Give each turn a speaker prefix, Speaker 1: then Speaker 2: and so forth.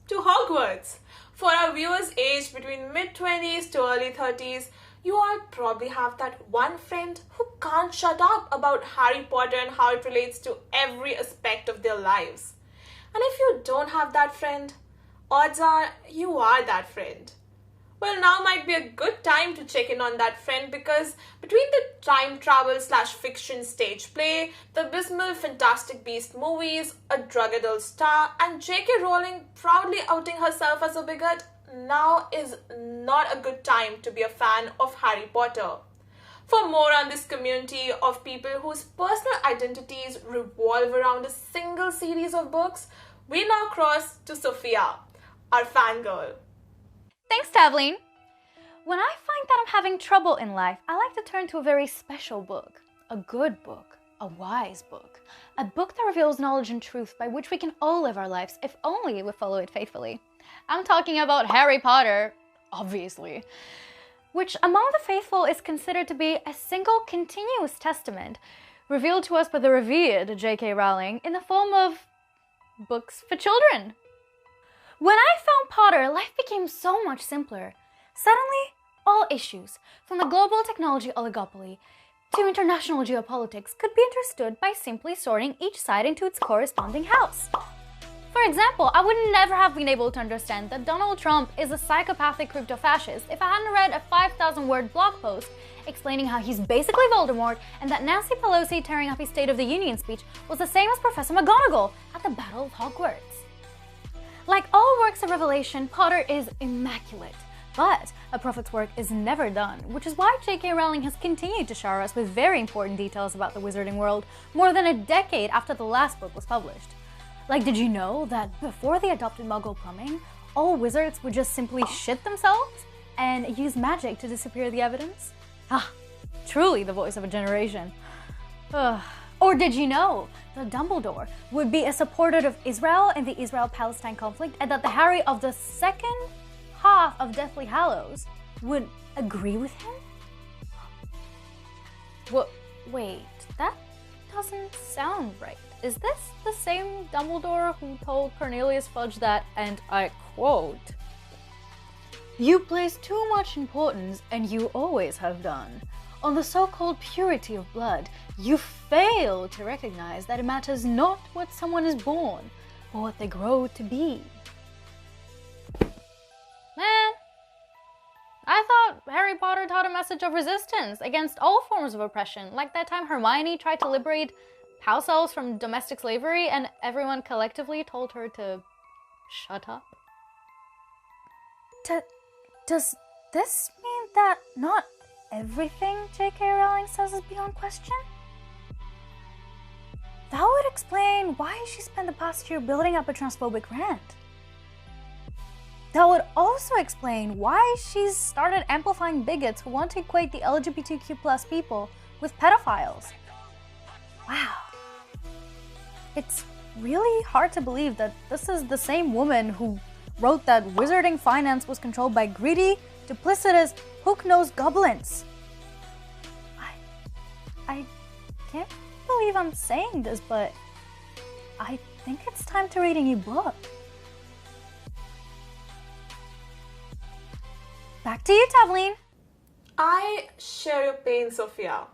Speaker 1: to Hogwarts. For our viewers aged between mid-20s to early 30s, you all probably have that one friend who can't shut up about Harry Potter and how it relates to every aspect of their lives. And if you don't have that friend, odds are you are that friend. Well, now might be a good time to check in on that friend because between the time travel slash fiction stage play, the abysmal Fantastic Beast movies, a drug-addled star, and J.K. Rowling proudly outing herself as a bigot, now is not a good time to be a fan of Harry Potter. For more on this community of people whose personal identities revolve around a single series of books, we now cross to Sofia, our fangirl.
Speaker 2: Thanks, Tavleen. When I find that I'm having trouble in life, I like to turn to a very special book. A good book. A wise book. A book that reveals knowledge and truth by which we can all live our lives if only we follow it faithfully. I'm talking about Harry Potter, obviously, which among the faithful is considered to be a single continuous testament revealed to us by the revered J.K. Rowling in the form of books for children. When I found Potter, life became so much simpler. Suddenly, all issues, from the global technology oligopoly to international geopolitics, could be understood by simply sorting each side into its corresponding house. For example, I would never have been able to understand that Donald Trump is a psychopathic crypto-fascist if I hadn't read a 5,000-word blog post explaining how he's basically Voldemort and that Nancy Pelosi tearing up his State of the Union speech was the same as Professor McGonagall at the Battle of Hogwarts. Like all works of revelation, Potter is immaculate. But a prophet's work is never done, which is why J.K. Rowling has continued to shower us with very important details about the wizarding world more than a decade after the last book was published. Like, did you know that before they adopted Muggle plumbing, all wizards would just simply shit themselves and use magic to disappear the evidence? Ah, truly the voice of a generation. Or did you know that Dumbledore would be a supporter of Israel in the Israel-Palestine conflict and that the Harry of the second half of Deathly Hallows would agree with him? What? Wait, that doesn't sound right. Is this the same Dumbledore who told Cornelius Fudge that, and I quote, "You place too much importance, and you always have done, on the so-called purity of blood. You fail to recognize that it matters not what someone is born, but what they grow to be." Man, I thought Harry Potter taught a message of resistance against all forms of oppression, like that time Hermione tried to liberate house elves from domestic slavery and everyone collectively told her to shut up. Does this mean that not everything J.K. Rowling says is beyond question? That would explain why she spent the past year building up a transphobic rant. That would also explain why she's started amplifying bigots who want to equate the LGBTQ+ people with pedophiles. Wow. It's really hard to believe that this is the same woman who wrote that wizarding finance was controlled by greedy, duplicitous, hook-nosed goblins. I can't believe I'm saying this, but I think it's time to read a new book. Back to you, Tavleen.
Speaker 1: I share your pain, Sofia.